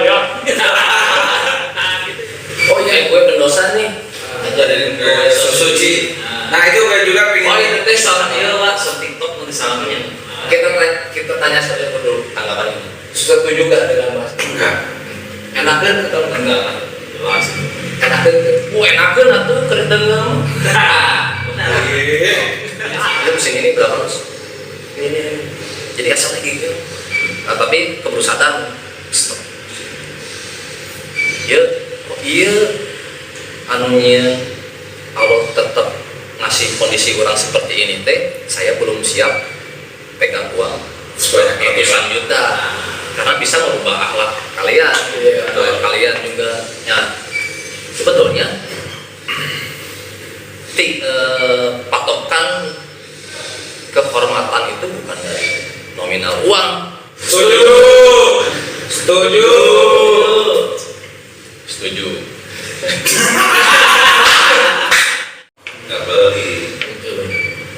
ya. Oh iya, gue pendosa nih. Ajarin gue suci. Nah itu gue juga pengen. Oh iya, teh salah dia lah, TikTok nanti salahnya. Kita tanya saja dulu tanggapan ini. Setuju gak dengan Mas? Enggak. Enakan atau enggak? Jelas. Enakan. Enakan atau kereta enggak? Benar. Lu musim ini berapa Mas? Ini. Jadi asalnya gitu. Tapi keburu sadar. Stop. Iya. Anunya Allah tetap ngasih kondisi orang seperti ini teh, saya belum siap pegang uang sebanyak ratusan juta karena bisa merubah akhlak kalian, kalian juga ya sebetulnya patokan kehormatan itu bukan dari nominal uang. Setuju. Nggak beli.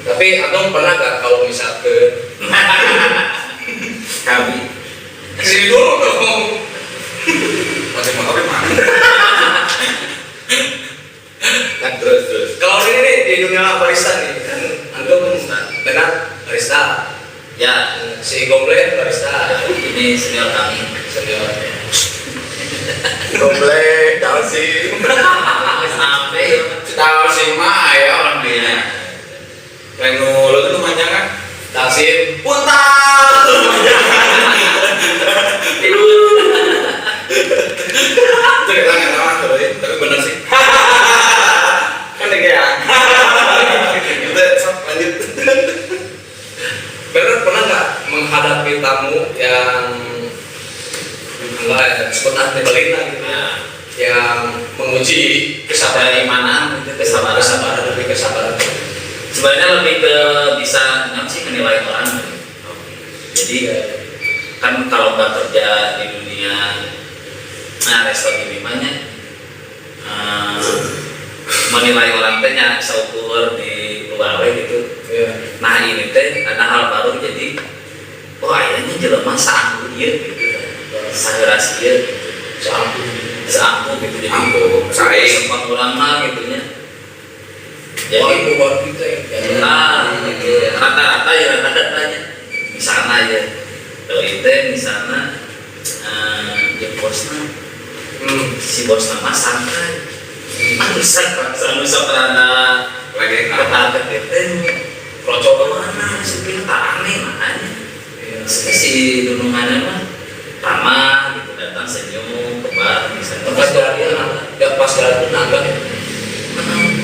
Tapi Abang pernah gak kalau misalkan Kami. Sini dulu dong. Masih motornya mana? Nah, terus. Kalau ini nih di dunia barista nih kan Antum benar barista. Ya, si Gomble barista. Ini senior kami, senior. Gomble, Dalsim. Sampai Dalsim mah ya orang dia. Renu lo tuh panjang kan? Dalsim. Puntal. Cerita nggak sama tapi bener sih. Kan dia kayak. Kita lanjut. Pernah nggak menghadapi tamu yang enggak sebenarnya nyebelin lah gitu ya, yang menguji kesabaran imanan, kesabaran lebih kesabaran. Sebenarnya lebih ke bisa menilai orang. Jadi kan kalau nggak kerja di dunia resto ini banyak menilai orang teh nya seukur di luar gitu. Nah ini teh ada hal baru jadi akhirnya jelema saangku dia gitu. Saheras dia seampu gitu jadi sempat kurang mah gitu nya. Jadi buat kita ya. Rata-rata ya misalnya ya dari itu misalnya ya bosnya si bosnya mah santai bisa terada Lagi kata kita kalau coba mana sih tak aneh makanya si dunungannya mah ramah gitu datang senyum kebar bisa pas jalan pun agak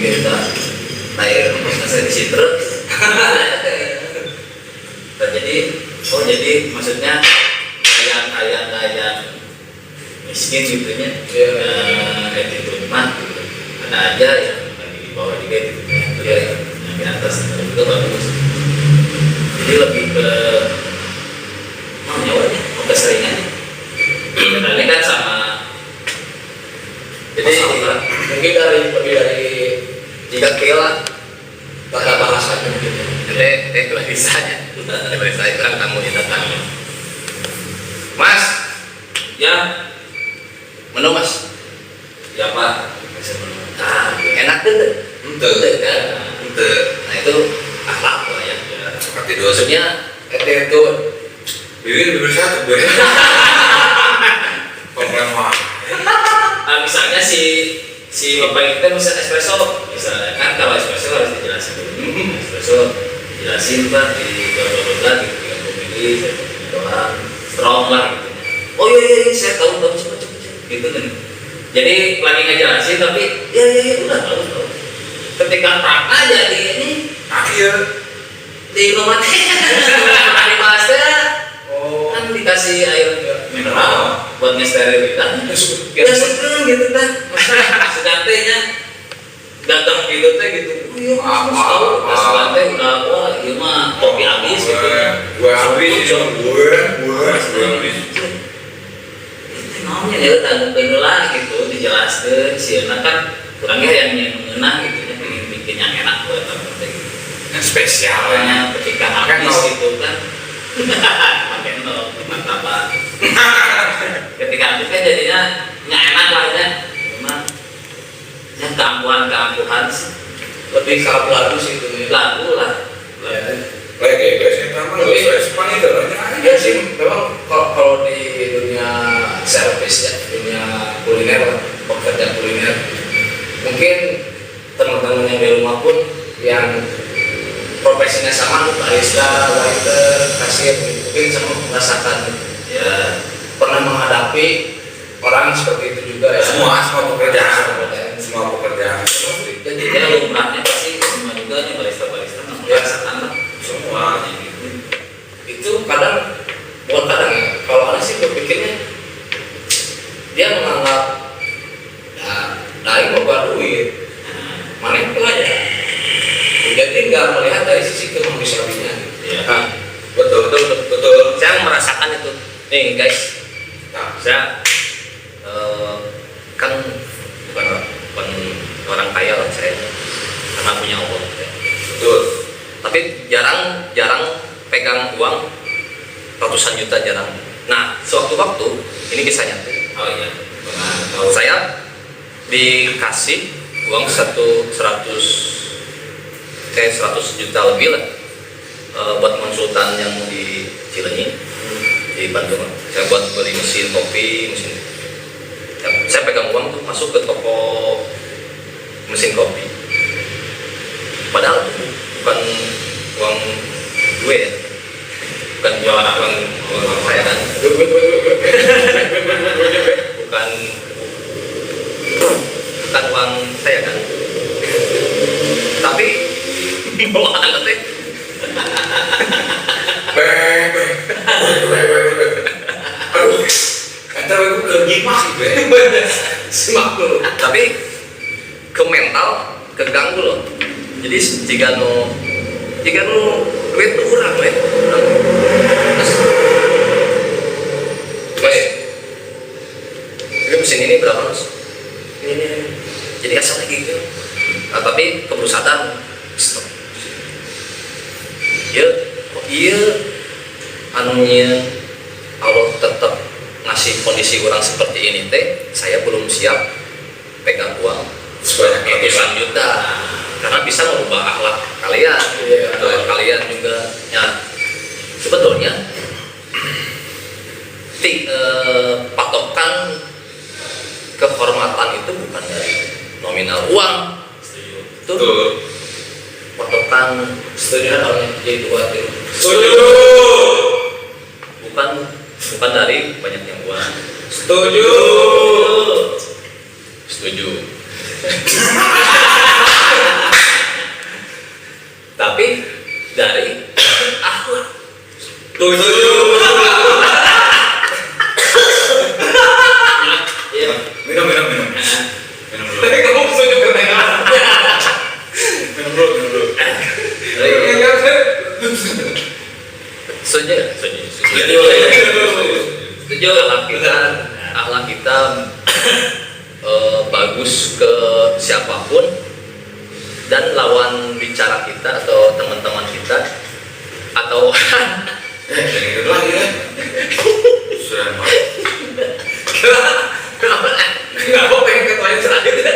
kita air saya di situ jadi maksudnya kayak miskin gitunya attitude mah gitu. Ada aja yang lagi di bawah juga gitu yang di atas itu bagus jadi lebih ke nyawanya keseringannya ini kan sama jadi mungkin lebih dari 3 kilo bahasa bahasanya gitu bahasanya saya kan kamu yang datang Mas ya menu Mas ya Pak enak tuh kan nah itu akhlak lah ya seperti dua maksudnya itu bibir satu gue problem misalnya si bapak kita bisa espresso misalnya kan kalau espresso harus dijelasin dulu espresso dijelasin Pak di bla gitu 30 mili saya pakai doang strong lah gitu oh iya saya tahu cepet gitu kan jadi lagi ngejelasin tapi ya udah tahu ketika prakna jadi ini akhir di rumah di master kan dikasih air mineral buat ngesterilikan ya seneng gitu kan sedantenya datang gitu teh gitu harus tahu sedante udah wah iya mah kopi habis gitu gue habis namanya ya tanggung lah gitu dijelaskan sih kan kurangnya yang mengenang gitu ya bikin yang enak buat temen gitu yang spesialnya ketika habis gitu kan makin mantap ketika jadinya enak lah ya. Memang yang keampuhan sih. Lebih ke lagu sih itu. Lagu lah. Kayak biasanya sama nggak usah Jepang itu Iya sih, memang kalau di dunia servis ya, dunia kuliner, pekerjaan kuliner, mungkin teman-teman yang di rumah pun yang profesinya sama, barista, waiter, kasir, mungkin sama merasakan Ya. pernah menghadapi orang seperti itu juga ya. semua pekerjaan Jadi ya lumrahnya pasti semua juga nih barista merasakan lah. semua Itu kadang bukan kadang ya, kalau ada sih berpikirnya dia menganggap ya dari mau duit mana itu aja, jadi nggak melihat dari sisi kemanusiaannya. Ya. betul Saya merasakan itu nih guys. nah, Saya kan bukan orang kaya lah saya, karena punya uang. betul Tapi jarang pegang uang ratusan juta, jarang. Nah, sewaktu-waktu ini kisah nyata. oh iya Saya dikasih uang 100 juta lebih lah, buat konsultan yang di Cileunyi di Bandung. Saya buat beli mesin kopi, saya pegang uang tuh masuk ke toko mesin kopi, padahal itu bukan uang gue ya, bukan uang saya kan, bukan uang saya kan, tapi bawa anak teh aduh kata aku kegimah sih Simak dulu. tapi ke mental keganggu loh. Jadi jika nu duit tuh kurang weh. Ini mesin ini berapa mas? Ini. Jadi asal lagi gitu. Nah, tapi keburu sadar. Stop. Iya, anunya Allah tetap ngasih kondisi orang seperti ini teh, saya belum siap pegang uang sebanyak ratusan juta karena bisa merubah akhlak kalian, kalian juga. Ya, sebetulnya patokan kehormatan itu bukan dari nominal uang, itu patokan Setuju kalau jadi buat itu. setuju bukan dari banyaknya uang. setuju Tapi dari akhlak. setuju Iya. minum dulu Tapi kamu setuju dengan minum dulu Setuju akhlak kita bagus ke siapapun, dan lawan bicara kita atau teman-teman kita atau yang itu lagi ya sudah kenapa pengen ketuanya selanjutnya?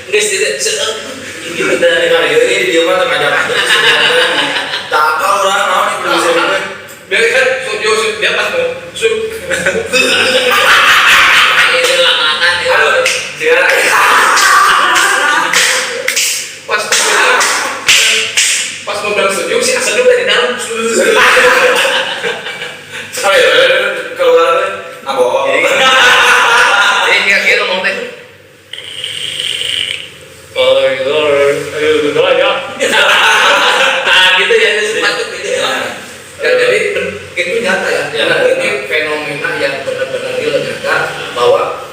guys tidak ini dia mah ngajak tak tahu orang mau nih belum saya Biar kan setuju dia pas mau ini larangan ya. Aduh, siaran. Pas mau bilang setuju sih asal dulu dari dalam. saya keluar abo Ini kira-kira ngomong teh. Oh, ayo ya. Nah, gitu ya sepatut gitu ya. Ya, jadi itu nyata ya. Karena ini fenomena yang benar-benar real nyata bahwa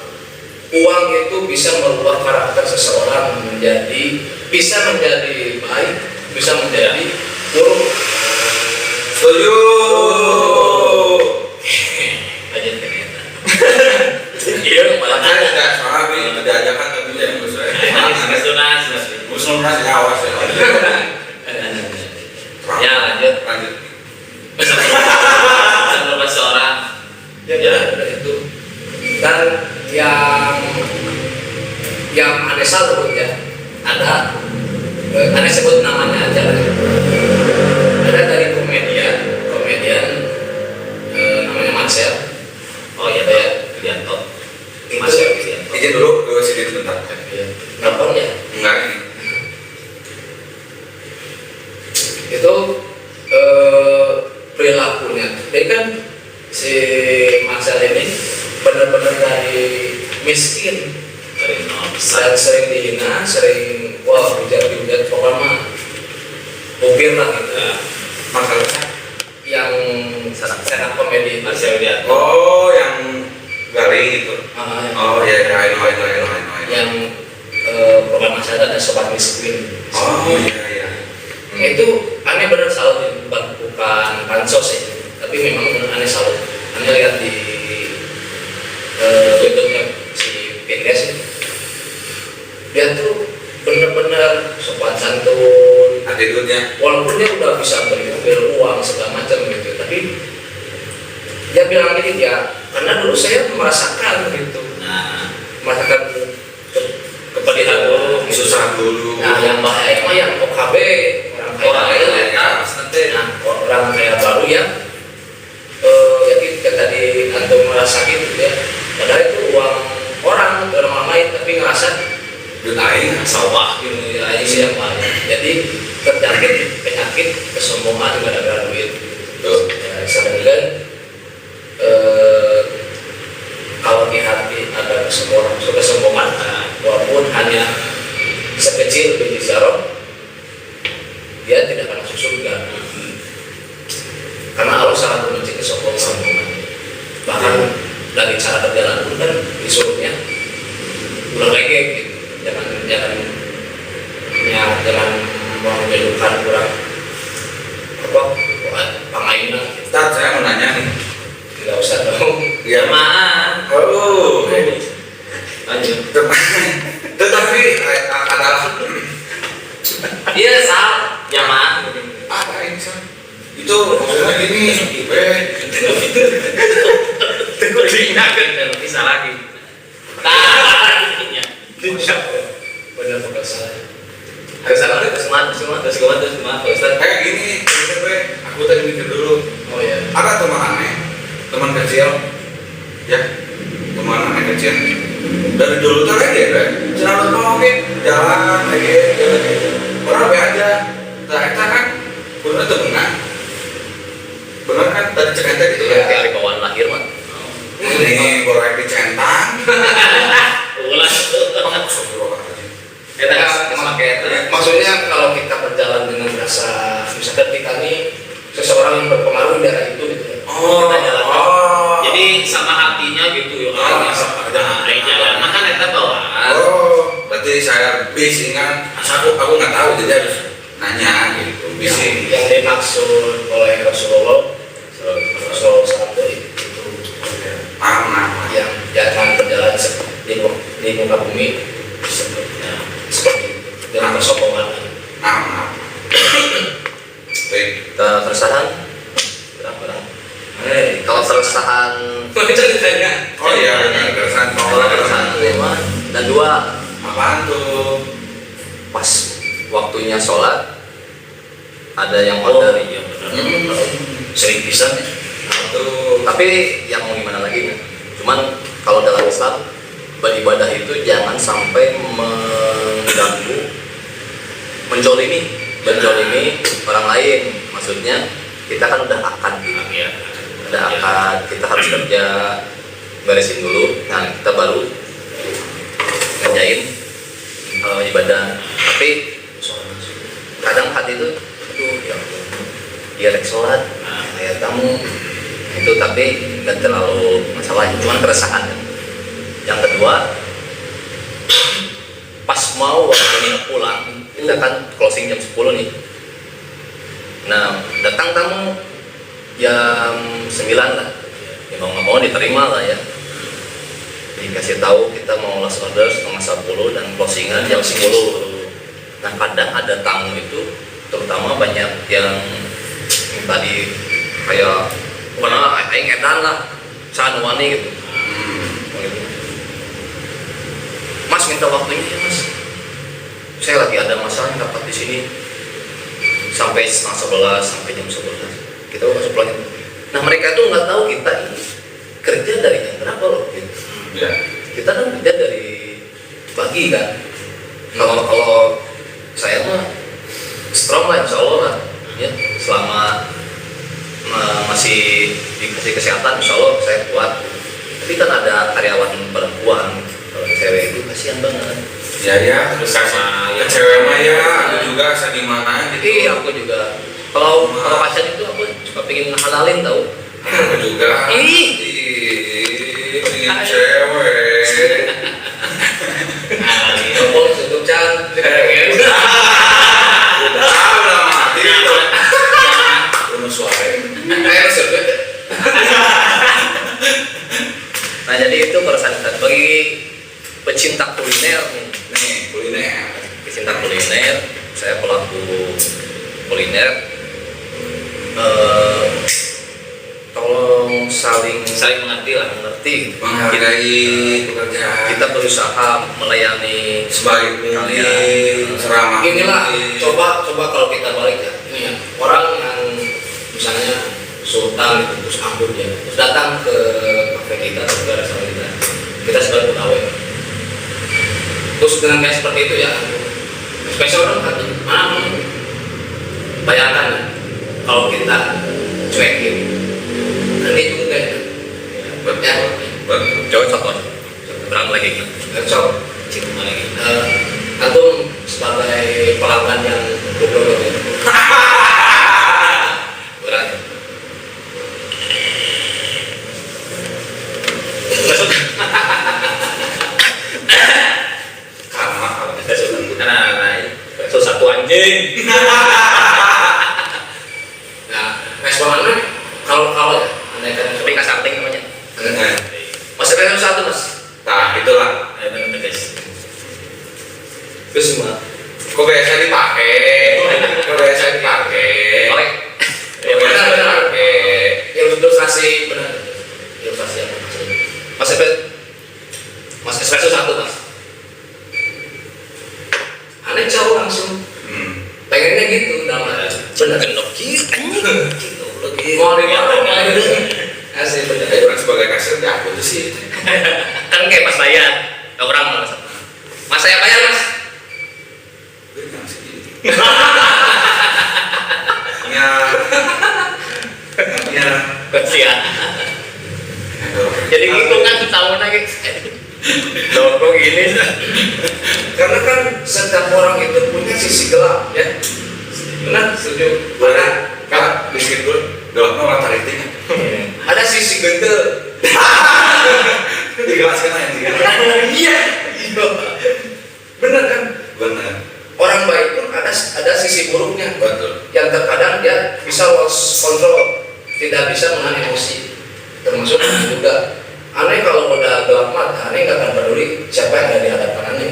uang itu bisa merubah karakter seseorang bisa menjadi baik, bisa menjadi buruk. setuju Lanjut ke kita. Iya, malah saya tidak soalnya ini diajakan ke dia Sunas. usul masih awas ya Ya, lanjut. lanjut Beberapa seorang Ya, Dan yang aneh salut ya, ada aneh sebut namanya aja lah. Ada dari komedian namanya Marcel. Oh iya, Ya. Widianto. Itu- Marcel Widianto. Izin dulu ke sini sebentar. Nelfon ya. Enggak ini. Itu perilakunya. Jadi kan si Marcel ini benar-benar dari miskin Dari nol dan besar. sering dihina, sering dihujat pokoknya upir lah gitu. Masalahnya. Yang stand up komedi Marcel Widianto. Oh, yang garing itu. Oh ya, I know. yang program masyarakat ada sobat miskin. Oh iya. Itu aneh bener salut ya, bukan pansos ya, tapi memang bener aneh salut. Aneh lihat di YouTube-nya si Pindes itu, dia tuh bener-bener sopan santun, Attitude-nya. walaupun dia udah bisa beri mobil, uang segala macam gitu, tapi dia bilang gini ya, karena dulu saya merasakan gitu, Nah, merasakan kepedihan dulu, gitu. Susah dulu. Nah yang bahaya mah yang OKB, orang kaya orang baru, lain ya, nanti. nah orang kaya baru yang ya kita tadi antum merasa gitu ya, padahal itu uang orang lain tapi ngerasa Duit aing. Sawah gitu ini ya. yang banyak, jadi terjangkit penyakit kesombongan gara-gara duit. Tuh. Ya, sedangkan kalau di hati ada kesombongan, walaupun hanya sekecil biji zarah, dia tidak akan masuk surga. Karena Allah sangat membenci kesombongan. Bahkan dari cara berjalan pun kan disuruhnya ulang lagi gitu. Jangan menjadikan kurang pangainan. Ustaz, saya mau nanya nih. Tidak usah dong. Ya, Jamaah. Oh. Lanjut. Tetapi adalah Iya, sah. Jamaah. apa ini San? Itu maksudnya gini, Tunggu diingatkan bisa lagi. Nah, iya. Benar bukan salah. Terus kemana? Ustaz. kayak gini, aku tadi mikir dulu. Oh ya. Ada teman aneh, teman kecil, ya, teman aneh kecil. Dari dulu tuh kayak dia, selalu ngomongin jalan jalan. Orang be aja. Nah, kita kan, bener tuh benar kan tadi cerita gitu Iya. Kayak hari bawaan lahir mah. Ini goreng dicentang. Ulas. Kita pakai itu. Maksudnya kalau kita berjalan dengan rasa, misalkan kita nih seseorang yang berpengaruh di daerah itu gitu ya. Kita jalan. Jadi sama hatinya gitu ya. Jalan mah kan kita bawaan. Oh, berarti saya bis kan? Aku nggak tahu jadi harus nanya gitu. Bisi. Yang dimaksud oleh Rasulullah SAW itu yang jangan berjalan di muka bumi seperti itu dengan kesombongan. Baik. Keresahan berapa? Kalau keresahan Ceritanya. Oh iya, keresahan kalau keresahan 5 dan 2 apaan tuh? pas waktunya sholat ada yang order ya sering bisa nih. Tuh. Tapi yang mau gimana lagi nih? Cuman kalau dalam Islam beribadah itu jangan sampai mengganggu, menjolimi orang lain. Maksudnya kita kan udah akad gitu. Udah akad, kita harus kerja, beresin dulu. Nah kita baru ngerjain ibadah. Tapi kadang hati itu, aduh ya ampun, dia rek sholat, kayak kamu itu, tapi nggak terlalu masalah, cuma keresahan. Yang kedua, pas mau waktunya pulang, kita kan closing jam 10 nih. Nah, datang tamu jam 9 lah. Ya mau nggak mau diterima lah ya. Dikasih tahu kita mau last order setengah 10 dan closingan jam 10. Nah, kadang ada tamu itu, terutama banyak yang tadi kayak mana aing edan lah, sanuani gitu. Mas minta waktunya ya Mas, saya lagi ada masalah yang dapat di sini sampai setengah 11 sampai jam 11 kita masuk pulang. Nah mereka tuh nggak tahu kita ini kerja dari jam berapa loh gitu. Ya. Kita kan kerja dari pagi kan. Kalau saya mah strong lah insya Allah lah ya, selama masih dikasih kesehatan insya Allah saya kuat. Tapi kan ada karyawan perempuan, kalau cewek itu kasihan banget. Ya terus Sama ke cewek mah ya aku juga gimana gitu. Iya aku juga kalau pasien itu aku suka pengen halalin tahu. Aku juga. Ih. Pengen cewek. Kalau tutup cantik. Udah mati itu. Rumah suara. Sebut. Nah jadi itu keresahan bagi pecinta kuliner nih. Nih kuliner. Pecinta kuliner, saya pelaku kuliner. Tolong saling mengerti lah. mengerti. Menghargai pekerjaan. Kita berusaha melayani sebaik mungkin, seramah Inilah mungkin. coba kalau kita balik ya, ini ya orang yang misalnya sultan itu terus anggur dia terus datang ke kafe kita atau ke restoran kita sebagai pegawai terus dengan kayak seperti itu ya spesial orang kan mana bayangkan ya, kalau kita cuekin nanti juga ya Betul. coba contoh berang lagi cocok cinta lagi antum sebagai pelanggan yang bodoh ya berat. Susah tuh anjing. nah responannya kalau ya andai kan Tapi kasarting namanya. Nah, masih pengen satu mas nah itulah. Ayo bener guys. terus semua Kok biasa dipakai? Kok biasa dipakai? Oke. Kok biasa dipakai? ilustrasi benar ilustrasi apa maksudnya Mas espresso satu mas. aneh jauh langsung pengennya gitu nama benar Gendok gitu anjing. Gitu lagi. mau dimana asli benar Orang sebagai kasir ya aku tuh sih. Kan kayak pas bayar. Orang malas. Mas saya bayar mas. Gue nggak sih. Ya. Ya. Kasihan. Jadi gitu kan setahun lagi. Loh kok gini sih? karena kan setiap orang itu punya sisi gelap ya benar setuju ada Kak, bikin gue gelapnya orang tarik tinggi. ada sisi gendel Dijelaskan aja sih. iya benar kan Benar. orang baik pun ada sisi buruknya Betul. yang terkadang dia bisa lost control tidak bisa menahan emosi termasuk juga aneh kalau udah gelap mata aneh nggak akan peduli siapa yang ada di hadapan aneh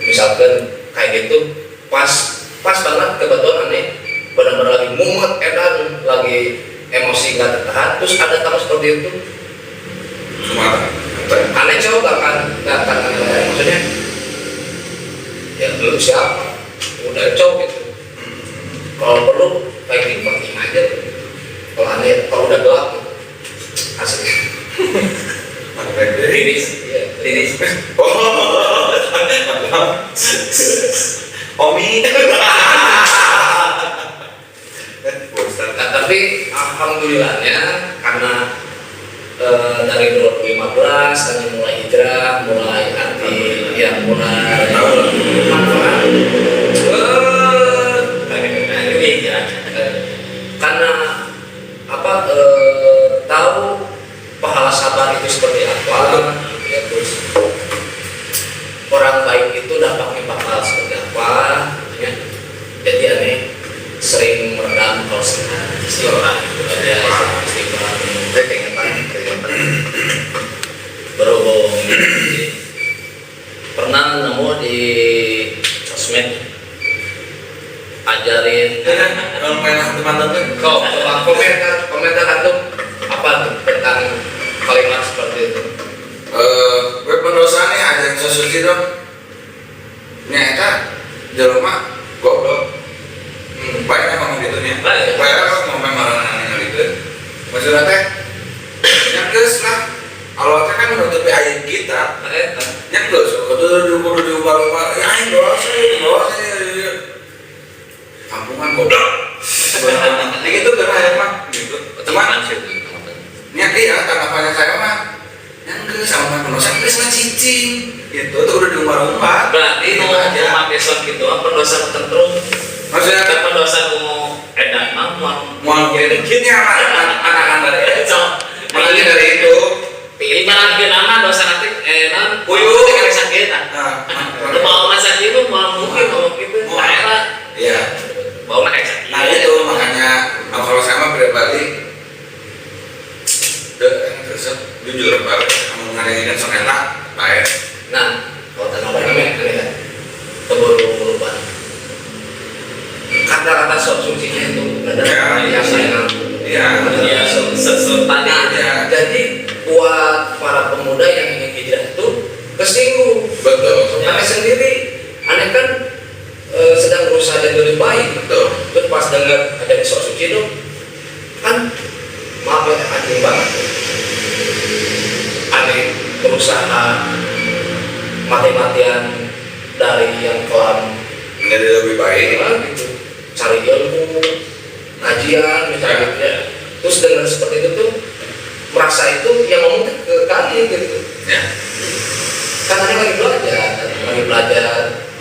misalkan kayak gitu pas banget kebetulan aneh benar-benar lagi mumet edan lagi emosi nggak tertahan terus ada tamu seperti itu Cuma aneh coba nggak akan maksudnya ya lu siapa udah coba gitu kalau perlu penting aja kalau aneh kalau udah gelap asli Riris. Riris. Oh. Omi. Nah, tapi alhamdulillahnya karena dari 2015 kami mulai hijrah, mulai arti ya mulai manfaat. Karena apa tahu pahala sabar itu seperti apa, ya, terus orang baik itu dampaknya bakal seperti apa, ya. Jadi aneh sering meredam kalau istighfar ya istighfar Saya keingetan. Berhubung pernah nemu di sosmed ajarin Kalau main teman-teman kok maksudnya teh nyanggeus lah Allah teh kan menutupi aib kita nyanggeus kudu diubah-ubah ya aing doa saya kampungan goblok gitu kan mah gitu cuman nyaki ya tanggapannya saya mah nyanggeus sama pendosa geus mah cicing gitu tuh udah diumbar-umbar berarti mau pakai son gitu pendosa tertentu maksudnya pendosa mau edan mah mau gini anak-anak dari makanya dari itu ibaratkan nama dosa nanti non puyuh kayak sakit mau masak itu mau mungkin mau gitu daerah iya mau kayak sakit nah itu makanya kalau saya mah pribadi terus jujur banget kamu ngadain sok enak baik Nah, kalau tanggapan namanya aneh kan? Lupa. Kata-kata sok sucinya itu ada yang saya iya tadi ya jadi buat para pemuda yang ingin hijrah itu kesinggung. betul Aneh sendiri, aneh kan sedang berusaha jadi lebih baik. betul Terus pas dengar ada di sok suci itu, kan maaf ya aneh banget. Aneh berusaha mati-matian dari yang kelam menjadi lebih baik gitu, cari ilmu, kajian misalnya gitu ya. Terus dengar seperti itu tuh merasa itu yang ngomong ke kami gitu. ya Kan Anda lagi belajar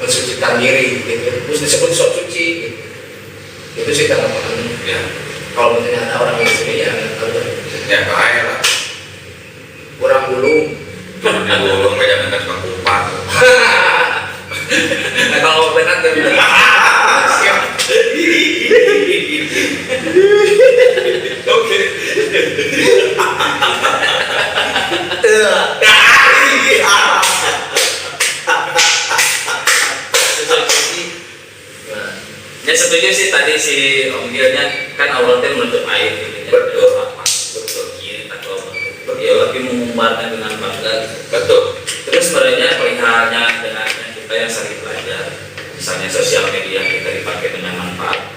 mensucikan diri gitu. Terus disebut sok suci gitu. Itu sih tanggapan. ya Kalau misalnya ada orang di sini yang ya bahaya lah kurang bulu. belum jangan kan cuma kupat Nah kalau benar tuh siap. oke ya setuju sih tadi si Om Gilnya kan Allah tuh menutup aib gitu Betul. betul kiri atau ya tapi mengumbarkan dengan bangga gitu. betul Terus sebenarnya perihalnya dengan kita yang sering belajar, misalnya sosial media kita dipakai dengan manfaat.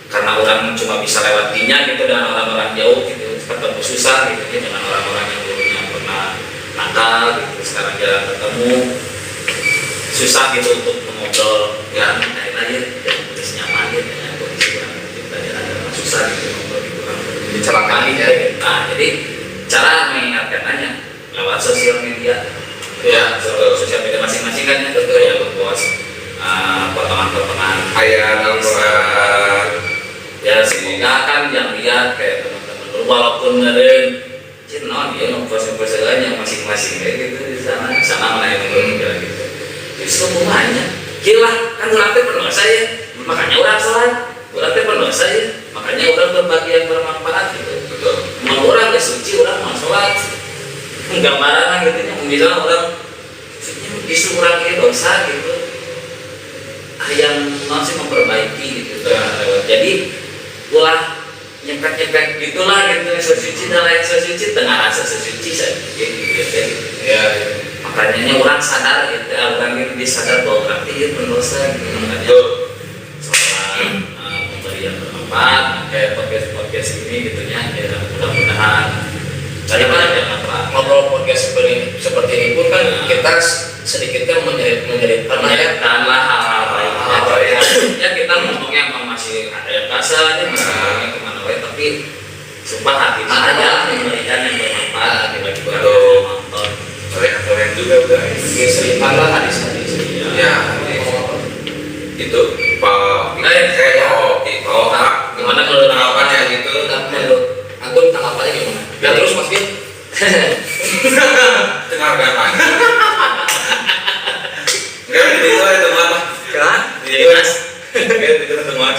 Karena orang cuma bisa lewatinya gitu dengan orang-orang jauh gitu, ketemu susah gitu ya, dengan orang-orang yang dulunya pernah nakal gitu, sekarang jarang ketemu, susah gitu untuk mengobrol ya, lain aja, dan kondisi nyaman ya, dengan kondisi orang kita ya, susah gitu ngobrol gitu kan, Dicelakai ya. Nah jadi cara mengingatkan aja lewat sosial media. ya betul Sosial media masing-masing kan ya, kayak ngepost potongan-potongan ayat Al-Quran ya semoga kan yang lihat kayak teman-teman walaupun ngeren non dia ngepost yang masing-masing kayak gitu di sana mana yang ngepost gitu justru bunganya gila kan orang teh berdosa ya makanya orang salah orang teh berdosa ya makanya orang berbagi yang bermanfaat gitu betul mau orang gak suci orang mau sholat gambaran gitu ya misalnya orang justru orang ini dosa gitu yang masih memperbaiki gitu jadi ulah nyepek gitulah gitu sesuci dan lain sesuci tengah rasa sesuci saya gitu Ya, makanya orang sadar gitu orang ini disadar bahwa berarti dia pendosa gitu makanya betul sholat pemberian bermanfaat kayak podcast ini gitunya ya mudah-mudahan saya ngobrol podcast seperti ini pun kan kita sedikit kan menyeretkanlah hal-hal baiknya ya kita ngomongnya emang masih ada yang kasar ya masih ngomongnya kemana wae tapi sumpah hati aja memberikan yang bermanfaat bagi orang yang nonton kalian juga udah Serikanlah hadis-hadis. ya itu Pak gimana kalau tanggapannya gitu Menurut Antum tanggapannya gimana? Ya terus Mas Bin. dengarkan Pak nggak itu aja teman Kan? jadi mas itu teman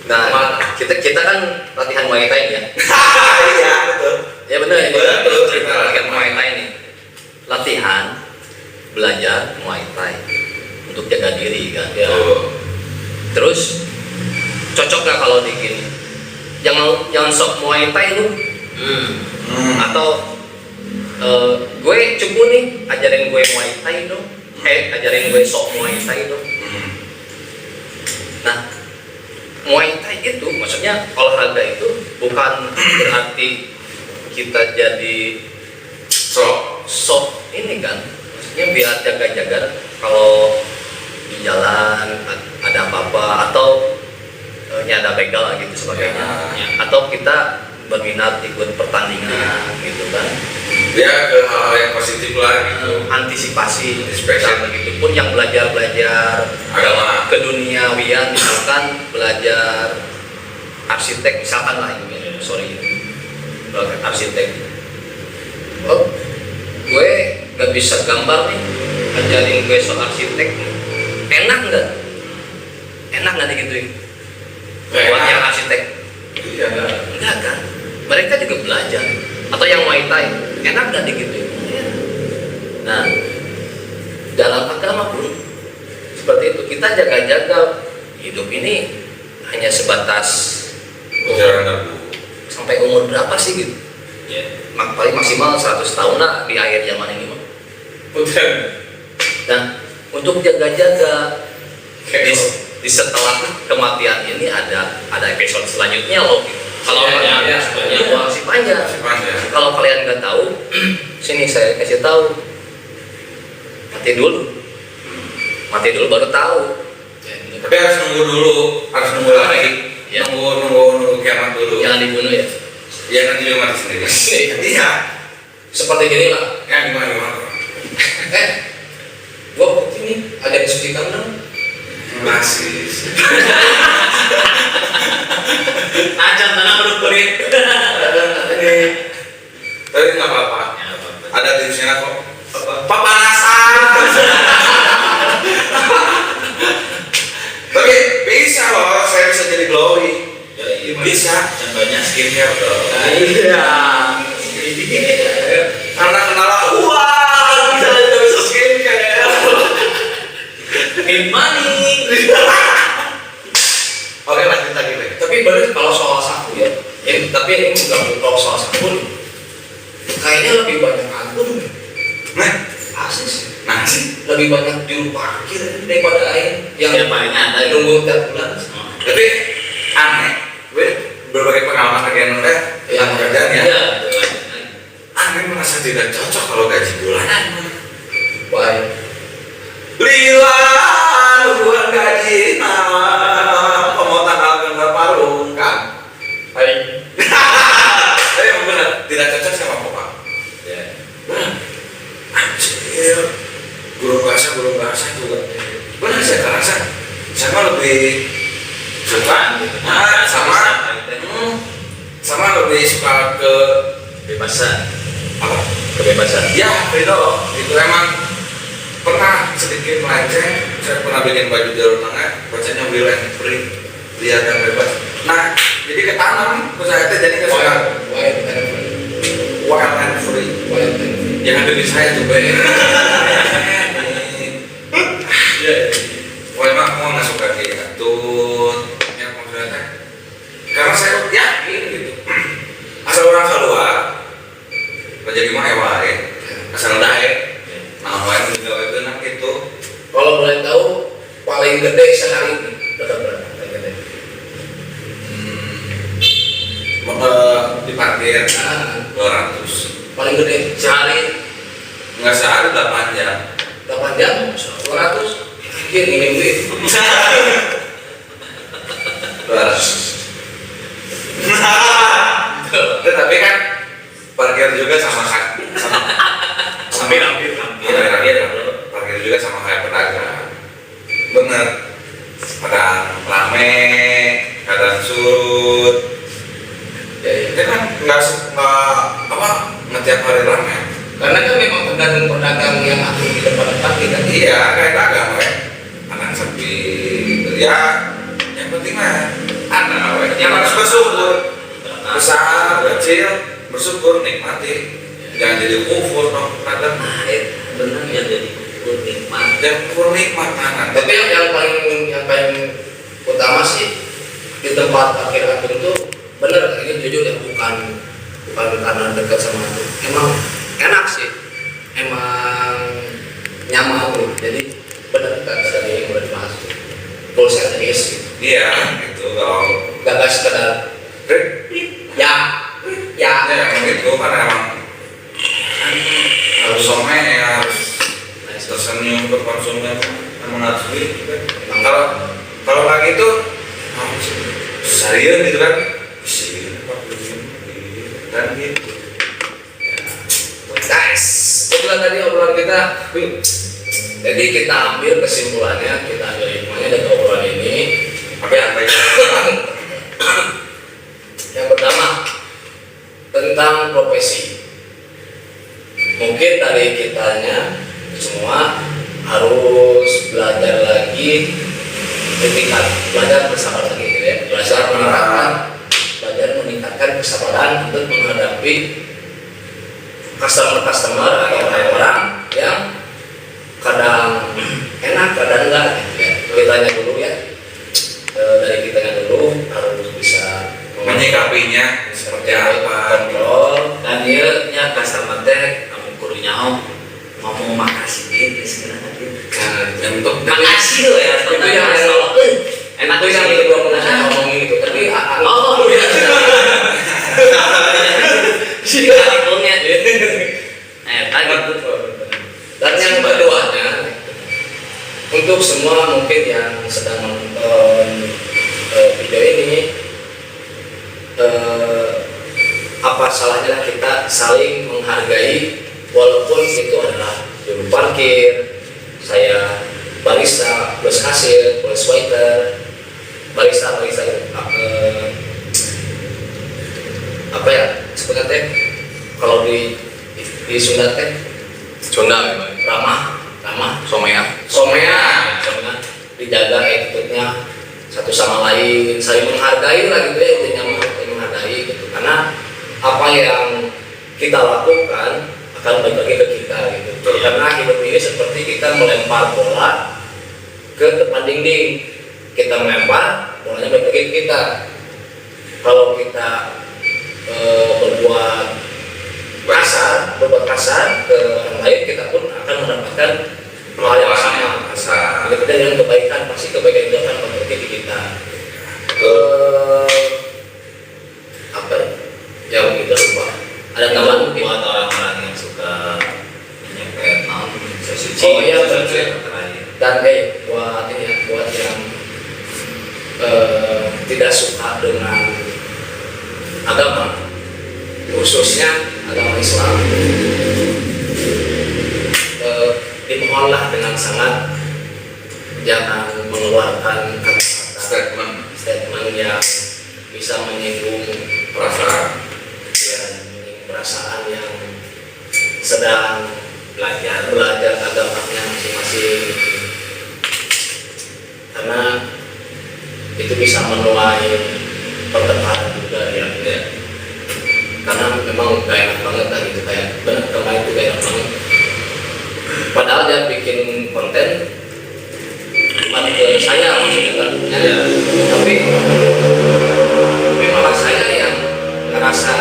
Nah, kita kan latihan Muay Thai ya. iya betul Ya benar ya. Betul, Kita kita latihan Muay Thai nih. Latihan belajar Muay Thai untuk jaga diri kan. ya Terus cocok nggak kalau di gini? Jangan sok Muay Thai lu atau gue cupu nih ajarin gue Muay Thai dong. Ajarin gue sok Muay Thai dong. Nah, Muay Thai itu maksudnya olahraga itu bukan berarti kita jadi sok ini kan, maksudnya biar jaga-jaga kalau di jalan ada apa-apa atau ada begal gitu sebagainya, atau kita berminat ikut pertandingan gitu kan, dia ke hal-hal yang positif lah gitu. antisipasi Inspection. begitu pun yang belajar Agama. keduniawian, misalkan belajar arsitek misalkan lah ini arsitek, oh gue gak bisa gambar nih, ajarin gue soal arsitek, enak nggak digituin buat yang arsitek? Iya. Enggak kan, mereka juga belajar. Atau yang Muay Thai, enak nggak digituin? Nah, dalam agama pun seperti itu, kita jaga-jaga hidup ini hanya sebatas Jalan terbuka. sampai umur berapa sih gitu? Ya. Paling maksimal 100 tahun lah di akhir zaman ini mah. Udah. Nah, untuk jaga-jaga di setelah kematian ini ada episode selanjutnya loh. Kalau ini masih panjang. Masih panjang. Kalau kalian nggak tahu, sini saya kasih tahu. Mati dulu baru tahu. Tapi harus nunggu lagi. Ya. Nunggu kiamat dulu. Jangan dibunuh ya. Ya nanti juga mati sendiri. Iya. Seperti gini lah. Ya gimana? Gua bukti nih ada yang disucikan dong. Masih. Acan tanah perut kulit. Tapi nggak apa-apa. Ya, apa-apa. Ada tipsnya kok. Pemanasan. Tapi bisa loh, saya bisa jadi glowy. Ya, iya, Bisa. Contohnya skincare tuh. Iya. Karena kenal uang, saya tidak bisa skincare. Need money. Oke lanjut lagi deh. Tapi bener kalau soal sapu ya, tapi ini enggak kalau soal sapu nih, kayaknya lebih banyak anggur nih. Nah, Asli sih. nah sih. Lebih banyak juru parkir daripada air yang Ya, paling ada. nunggu tiap bulan. Tapi aneh, gue berbagai pengalaman bagian yang pekerjaan ya. Iya, betul. Aneh merasa tidak cocok kalau gaji bulanan. Baik. Lila, luar gaji, nah, pemotongan harga parung kan. Baik. Tapi emang benar tidak cocok sama bapak. Ya. Anjir, guru bahasa juga. Benar saya kerasa, saya mah lebih suka, sama lebih suka ke Kebebasan. apa? Kebebasan. Ya, itu emang pernah sedikit melenceng. Saya pernah bikin baju jalur tengah, bacanya will and free, lihat dan bebas. Nah, jadi ketanam, saya itu jadi kesukaan wild and free. Jangan diri saya tuh, Ben. Wah, emang aku nggak suka kayak gitu. Ya, maksudnya, karena saya yakin gitu. Asal orang keluar, rezeki mah ya wae. Asal dae. Nah, wae juga itu nak itu. Kalau boleh tahu paling gede sehari ini dapat berapa? Paling gede. Di parkir Nah, 200. paling gede Sehari. Enggak sehari 8 jam. 8 jam 200. Mikir ini duit. 200. Tapi kan parkir juga sama Hampir. parkir juga sama kayak pedagang. Bener. Kadang rame, kadang surut. Ya kan nggak tiap hari rame. Karena kan memang pedagang-pedagang yang aktif di depan kita. Iya, kayak dagang we. Kadang sepi. Ya, yang penting mah ada we. Yang harus bersyukur. Besar, kecil, bersyukur, nikmati. Jangan jadi kufur dong, kadang. Benar ya, jadi nikmat. Jangan kufur nikmat kanan. Tapi yang paling utama sih di tempat parkir itu bener, ini jujur ya, bukan karena dekat sama itu, emang enak sih, emang nyaman gitu. Jadi bener kan tadi yang udah dibahas full service gitu. Iya, itu kalau Gak sekedar Rick, ya minggu kan emang harus some ya, harus tersenyum ke konsumen, emang harus gitu kan. Kalau nggak gitu serius gitu kan, sih kan gitu. Guys, itulah tadi obrolan kita. Jadi kita ambil kesimpulannya, kita ambil hikmahnya dari obrolan ini. Apa ya? Yang pertama tentang profesi. Mungkin dari kitanya semua harus belajar lagi, belajar bersabar lagi gitu ya. Belajar meningkatkan kesabaran untuk menghadapi customer atau orang-orang yang kadang enak, kadang enggak gitu ya. Kitanya dulu ya, dari kitanya dulu harus bisa Menyikapinya seperti apa? kontrol. Dan dia nya customer teh kamu kudu nyaho ngomong makasih gitu sebenarnya gitu. Nah, Untuk Makasih lo ya, itu yang enak itu yang kedua pernah saya ngomongin itu. Tapi oh iya. Si kalipungnya. Tadi dan yang keduanya, untuk semua mungkin yang sedang menonton video ini, apa salahnya kita saling menghargai, walaupun itu adalah juru parkir, saya barista, plus kasir, plus waiter, barista apa ya sebenarnya teh kalau di Sunda teh Sunda memang. ramah Somea. somea dijaga attitude-nya satu sama lain, saling menghargai lah gitu ya, intinya saling menghargai gitu, karena apa yang kita lakukan akan balik lagi ke kita gitu. Karena hidup ini seperti kita melempar bola ke depan dinding, kita melempar bolanya balik lagi ke kita. Kalau kita berbuat kasar ke orang lain, kita pun akan mendapatkan hal yang sama. Kita dengan kebaikan, pasti kebaikan itu akan kembali ke kita. Apa ya? Kita lupa. Ada tambahan mungkin? buat orang-orang yang suka nyepet sesuci. Oh iya, sesuci betul. yang terakhir. Dan buat ini ya, buat yang tidak suka dengan agama, khususnya agama Islam, dimohonlah dengan sangat jangan mengeluarkan kata-kata statement yang bisa menyinggung perasaan. perasaan yang sedang belajar agamanya masing-masing, karena itu bisa menuai pertengkaran juga ya. Karena memang gak enak banget lah gitu, kayak benar kemarin itu gak enak banget, padahal dia bikin konten bukan ke saya maksudnya kan ya. Tapi malah saya yang ngerasa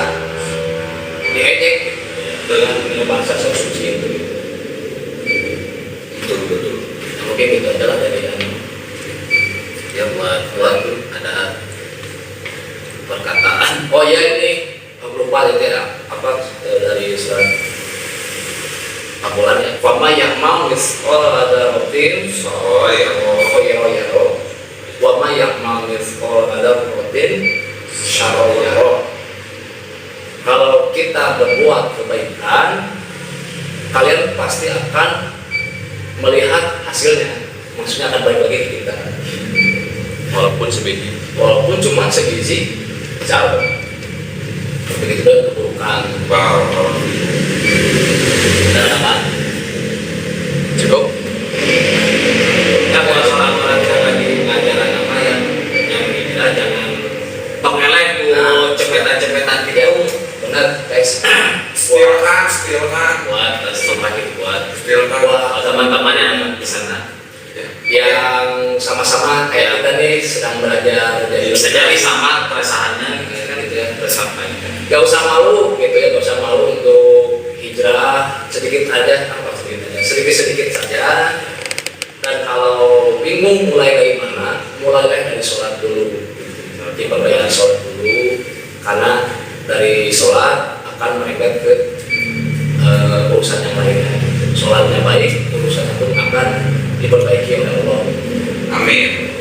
diejek gitu, dengan bahasa suci itu gitu. Betul. Nah, mungkin itu adalah dari Ya buat ada perkataan. oh ya ini aku lupa itu ya, apa dari surat Al-Quran ya, wama yang mau ada rutin wama yang mau ada rutin syarayaro. Kalau kita berbuat kebaikan, kalian pasti akan melihat hasilnya, maksudnya akan balik lagi ke kita, walaupun cuma sebiji jauh. Begitu juga keburukan dan apa Cukup. Ya buat orang-orang yang lagi ngajaran apa yang ini lah, jangan pengelek cepetan-cepetan gitu. benar guys. Stilkan. Buat semakin buat Buat teman-teman yang di sana. yang sama-sama kayak kita nih sedang belajar Bisa jadi sama keresahannya kan gitu ya, tersampaikan. gak usah malu gitu ya, gak usah malu untuk hijrah, sedikit sedikit saja. Dan kalau bingung mulai dari mana, mulailah dari sholat dulu, diperbaiki sholat dulu, karena dari sholat akan akan merembet ke urusan yang lainnya. Sholatnya baik, urusannya pun akan diperbaiki oleh Allah. Amin.